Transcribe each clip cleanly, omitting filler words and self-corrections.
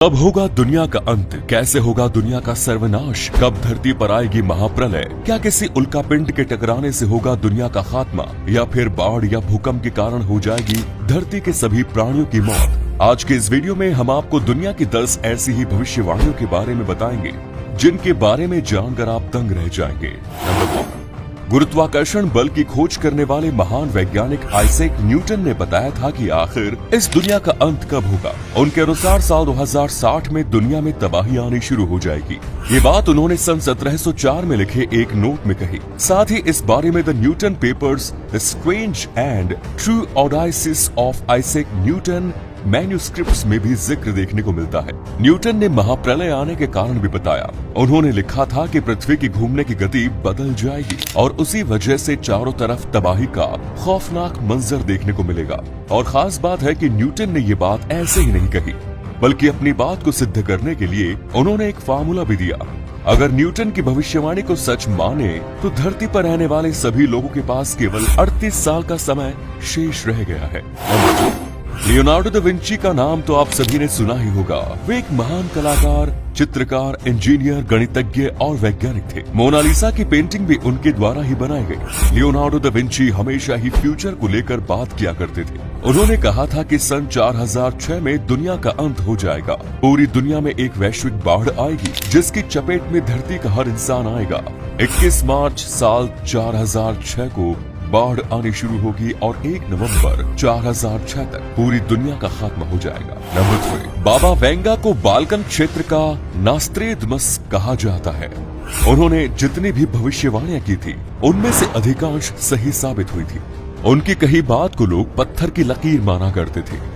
कब होगा दुनिया का अंत, कैसे होगा दुनिया का सर्वनाश, कब धरती पर आएगी महाप्रलय, क्या किसी उल्कापिंड के टकराने से होगा दुनिया का खात्मा या फिर बाढ़ या भूकंप के कारण हो जाएगी धरती के सभी प्राणियों की मौत। आज के इस वीडियो में हम आपको दुनिया की 10 ऐसी ही भविष्यवाणियों के बारे में बताएंगे जिनके बारे में जानकर आप दंग रह जाएंगे। नंबर 1, गुरुत्वाकर्षण बल की खोज करने वाले महान वैज्ञानिक आइजैक न्यूटन ने बताया था कि आखिर इस दुनिया का अंत कब होगा। उनके अनुसार साल 2060 में दुनिया में तबाही आनी शुरू हो जाएगी। ये बात उन्होंने सन 1704 में लिखे एक नोट में कही। साथ ही इस बारे में the Newton papers the strange and true odyssey of Isaac Newton manuscripts में भी जिक्र देखने को मिलता है। न्यूटन ने महाप्रलय आने के कारण भी बताया। उन्होंने लिखा था कि पृथ्वी की घूमने की गति बदल जाएगी और उसी वजह से चारों तरफ तबाही का खौफनाक मंजर देखने को मिलेगा। और खास बात है कि न्यूटन ने ये बात ऐसे ही नहीं कही, बल्कि अपनी बात को सिद्ध करने के लिए उन्होंने एक फार्मूला भी दिया। अगर न्यूटन की भविष्यवाणी को सच माने तो धरती पर रहने वाले सभी लोगों के पास केवल 38 साल का समय शेष रह गया है। लियोनार्डो दा विंची का नाम तो आप सभी ने सुना ही होगा। वे एक महान कलाकार, चित्रकार, इंजीनियर, गणितज्ञ और वैज्ञानिक थे। मोनालिसा की पेंटिंग भी उनके द्वारा ही बनाई गई। लियोनार्डो दा विंची हमेशा ही फ्यूचर को लेकर बात किया करते थे। उन्होंने कहा था कि सन 4006 में दुनिया का अंत हो जाएगा। पूरी दुनिया में एक वैश्विक बाढ़ आएगी जिसकी चपेट में धरती का हर इंसान आएगा। 21 मार्च साल 4006 को बाढ़ आनी शुरू होगी और 1 नवंबर 4006 तक पूरी दुनिया का खात्मा हो जाएगा। नंबर 3, बाबा वेंगा को बाल्कन क्षेत्र का नास्ट्रेडमस कहा जाता है। उन्होंने जितनी भी भविष्यवाणियां की थी उनमें से अधिकांश सही साबित हुई थी। उनकी कही बात को लोग पत्थर की लकीर माना करते थे।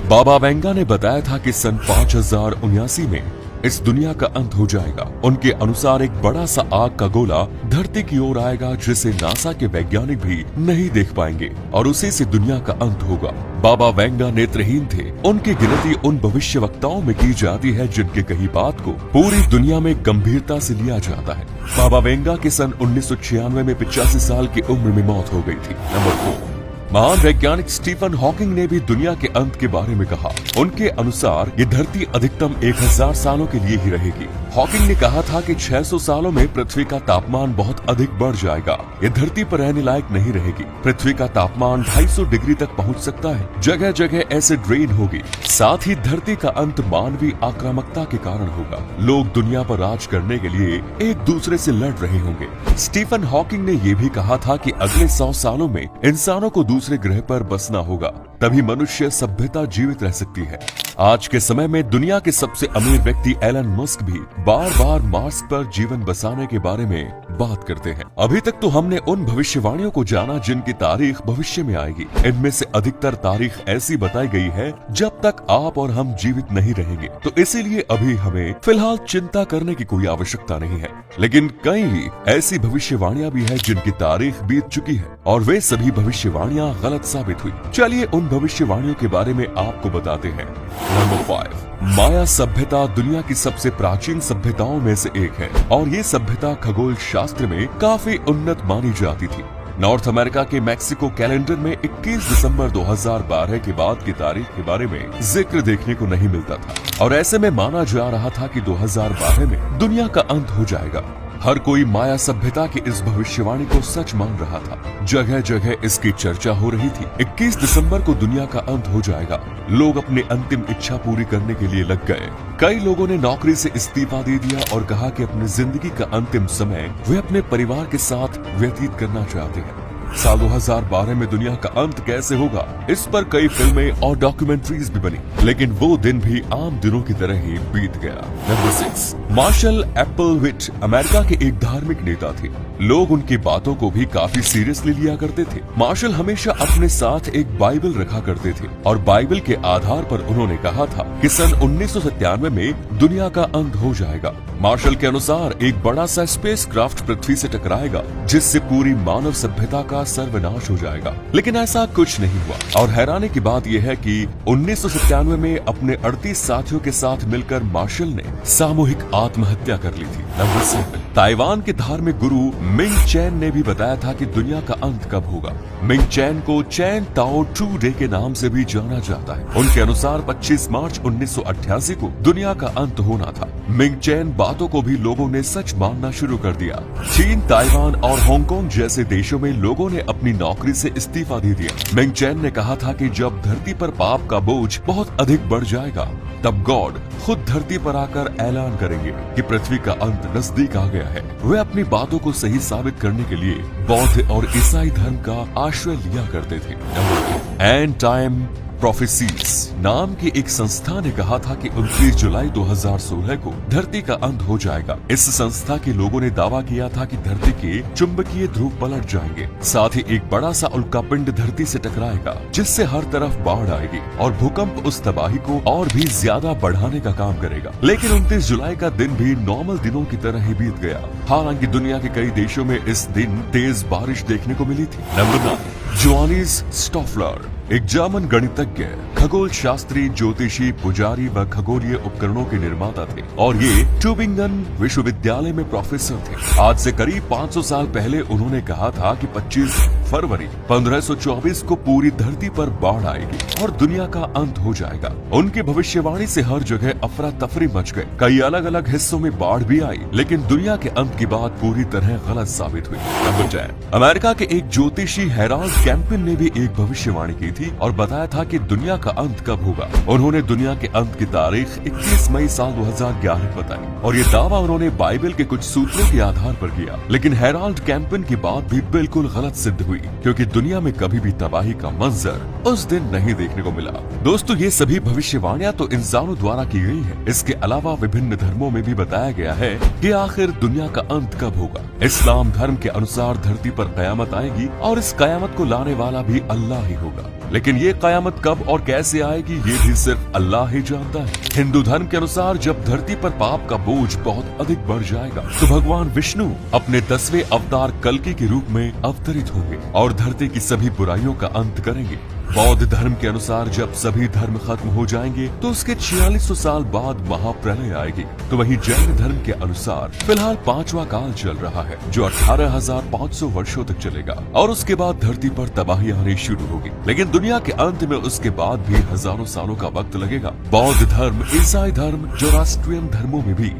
बाबा वेंगा ने बताया था कि सन 5079 में इस दुनिया का अंत हो जाएगा। उनके अनुसार एक बड़ा सा आग का गोला धरती की ओर आएगा जिसे नासा के वैज्ञानिक भी नहीं देख पाएंगे और उसी से दुनिया का अंत होगा। बाबा वेंगा नेत्रहीन थे। उनकी गिनती उन भविष्यवक्ताओं में की जाती है जिनके कही बात को पूरी दुनिया में गंभीरता से लिया जाता है। बाबा वेंगा के सन 1996 में 85 साल की उम्र में मौत हो गई थी। नंबर 4, महान वैज्ञानिक स्टीफन हॉकिंग ने भी दुनिया के अंत के बारे में कहा। उनके अनुसार ये धरती अधिकतम 1000 सालों के लिए ही रहेगी। हॉकिंग ने कहा था कि 600 सालों में पृथ्वी का तापमान बहुत अधिक बढ़ जाएगा। ये धरती पर रहने लायक नहीं रहेगी। पृथ्वी का तापमान 250 डिग्री तक पहुंच सकता है। जगह जगह ऐसे ड्रेन होगी। साथ ही धरती का अंत मानवीय आक्रामकता के कारण होगा। लोग दुनिया पर राज करने के लिए एक दूसरे से लड़ रहे होंगे। स्टीफन हॉकिंग ने यह भी कहा था कि अगले 100 सालों में इंसानों को दूसरे ग्रह पर बसना होगा, तभी मनुष्य सभ्यता जीवित रह सकती है। आज के समय में दुनिया के सबसे अमीर व्यक्ति एलन मस्क भी बार बार मार्स पर जीवन बसाने के बारे में बात करते हैं। अभी तक तो हमने उन भविष्यवाणियों को जाना जिनकी तारीख भविष्य में आएगी। इनमें से अधिकतर तारीख ऐसी बताई गई है जब तक आप और हम जीवित नहीं रहेंगे, तो इसीलिए अभी हमें फिलहाल चिंता करने की कोई आवश्यकता नहीं है। लेकिन कई ऐसी भविष्यवाणियां भी है जिनकी तारीख बीत चुकी है और वे सभी भविष्यवाणियां गलत साबित हुई। चलिए उन भविष्यवाणियों के बारे में आपको बताते हैं। नंबर 5, माया सभ्यता दुनिया की सबसे प्राचीन सभ्यताओं में से एक है और ये सभ्यता खगोल शास्त्र में काफी उन्नत मानी जाती थी। नॉर्थ अमेरिका के मैक्सिको कैलेंडर में 21 दिसंबर 2012 के बाद की तारीख के बारे में जिक्र देखने को नहीं मिलता था और ऐसे में माना जा रहा था कि 2012 में दुनिया का अंत हो जाएगा। हर कोई माया सभ्यता की इस भविष्यवाणी को सच मान रहा था। जगह जगह इसकी चर्चा हो रही थी। 21 दिसंबर को दुनिया का अंत हो जाएगा। लोग अपनी अंतिम इच्छा पूरी करने के लिए लग गए। कई लोगों ने नौकरी से इस्तीफा दे दिया और कहा कि अपनी जिंदगी का अंतिम समय वे अपने परिवार के साथ व्यतीत करना चाहते हैं। साल 2012 में दुनिया का अंत कैसे होगा, इस पर कई फिल्में और डॉक्यूमेंट्रीज भी बनी, लेकिन वो दिन भी आम दिनों की तरह ही बीत गया। नंबर 6, मार्शल एप्पलविट अमेरिका के एक धार्मिक नेता थे। लोग उनकी बातों को भी काफी सीरियसली लिया करते थे। मार्शल हमेशा अपने साथ एक बाइबल रखा करते थे और बाइबल के आधार पर उन्होंने कहा था कि सन 1997 में दुनिया का अंत हो जाएगा। मार्शल के अनुसार एक बड़ा सा स्पेसक्राफ्ट पृथ्वी से टकराएगा जिससे पूरी मानव सभ्यता का सर्वनाश हो जाएगा, लेकिन ऐसा कुछ नहीं हुआ। और हैरानी की बात यह है कि 1997 में अपने 38 साथियों के साथ मिलकर मार्शल ने सामूहिक आत्महत्या कर ली थी। नंबर 7, ताइवान के धार्मिक गुरु मिंग चैन ने भी बताया था कि दुनिया का अंत कब होगा। मिंग चैन को चैन ताओ टू डे के नाम से भी जाना जाता है। उनके अनुसार 25 मार्च 1988 को दुनिया का अंत होना था। मिंग चैन बातों को भी लोगों ने सच मानना शुरू कर दिया। चीन, ताइवान और हांगकांग जैसे देशों में लोगों ने अपनी नौकरी से इस्तीफा दे दिया। मिंग चैन ने कहा था कि जब धरती पर पाप का बोझ बहुत अधिक बढ़ जाएगा, तब गॉड खुद धरती पर आकर ऐलान करेंगे कि पृथ्वी का अंत नजदीक आ गया है। वे अपनी बातों को सही साबित करने के लिए बौद्ध और ईसाई धर्म का आश्रय लिया करते थे। एंड टाइम प्रोफेसीज नाम की एक संस्था ने कहा था कि 29 जुलाई 2016 को धरती का अंत हो जाएगा। इस संस्था के लोगों ने दावा किया था कि धरती के चुंबकीय ध्रुव पलट जाएंगे, साथ ही एक बड़ा सा उल्कापिंड धरती से टकराएगा, जिससे हर तरफ बाढ़ आएगी और भूकंप उस तबाही को और भी ज्यादा बढ़ाने का काम करेगा। लेकिन 29 जुलाई का दिन भी नॉर्मल दिनों की तरह ही बीत गया। हालांकि दुनिया के कई देशों में इस दिन तेज बारिश देखने को मिली थी। नंबर 9, जोहानिस स्टॉफलर एक जर्मन गणितज्ञ, खगोल शास्त्री, ज्योतिषी, पुजारी व खगोलीय उपकरणों के निर्माता थे और ये ट्यूबिंगन विश्वविद्यालय में प्रोफेसर थे। आज से करीब 500 साल पहले उन्होंने कहा था कि 25 फरवरी 1524 को पूरी धरती पर बाढ़ आएगी और दुनिया का अंत हो जाएगा। उनकी भविष्यवाणी से हर जगह अफरा तफरी मच गई। कई अलग अलग हिस्सों में बाढ़ भी आई, लेकिन दुनिया के अंत की बात पूरी तरह गलत साबित हुई। नंबर 10, अमेरिका के एक ज्योतिषी हेराल्ड कैंपिन ने भी एक भविष्यवाणी की थी और बताया था कि दुनिया का अंत कब होगा। उन्होंने दुनिया के अंत की तारीख 21 मई साल 2011 बताई और ये दावा उन्होंने बाइबल के कुछ सूत्रों के आधार पर किया। लेकिन हेराल्ड कैंपिन की बात भी बिल्कुल गलत सिद्ध हुई, क्योंकि दुनिया में कभी भी तबाही का मंजर उस दिन नहीं देखने को मिला। दोस्तों, ये सभी भविष्यवाणियां तो इंसानों द्वारा की गई है। इसके अलावा विभिन्न धर्मों में भी बताया गया है कि आखिर दुनिया का अंत कब होगा। इस्लाम धर्म के अनुसार धरती पर कयामत आएगी और इस कयामत को लाने वाला भी अल्लाह ही होगा। लेकिन ये कयामत कब और कैसे आएगी, ये भी सिर्फ अल्लाह ही जानता है। हिंदू धर्म के अनुसार जब धरती पर पाप का बोझ बहुत अधिक बढ़ जाएगा, तो भगवान विष्णु अपने 10वें अवतार कल्कि के रूप में अवतरित होंगे और धरती की सभी बुराइयों का अंत करेंगे। बौद्ध धर्म के अनुसार जब सभी धर्म खत्म हो जाएंगे, तो उसके 4600 साल बाद महाप्रलय आएगी। तो वहीं जैन धर्म के अनुसार फिलहाल 5वां काल चल रहा है, जो 18,500 वर्षों तक चलेगा और उसके बाद धरती पर तबाही आनी शुरू होगी। लेकिन दुनिया के अंत में उसके बाद भी हजारों सालों का वक्त लगेगा। बौद्ध धर्म, ईसाई धर्म, जोरास्ट्रियन धर्मों में भी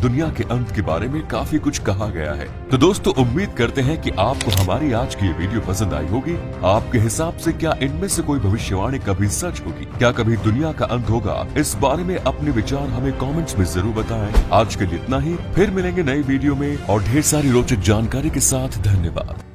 दुनिया के अंत के बारे में काफी कुछ कहा गया है। तो दोस्तों, उम्मीद करते हैं कि आपको हमारी आज की ये वीडियो पसंद आई होगी। आपके हिसाब से क्या इनमें से कोई भविष्यवाणी कभी सच होगी? क्या कभी दुनिया का अंत होगा? इस बारे में अपने विचार हमें कमेंट्स में जरूर बताएं। आज के लिए इतना ही, फिर मिलेंगे नई वीडियो में और ढेर सारी रोचक जानकारी के साथ। धन्यवाद।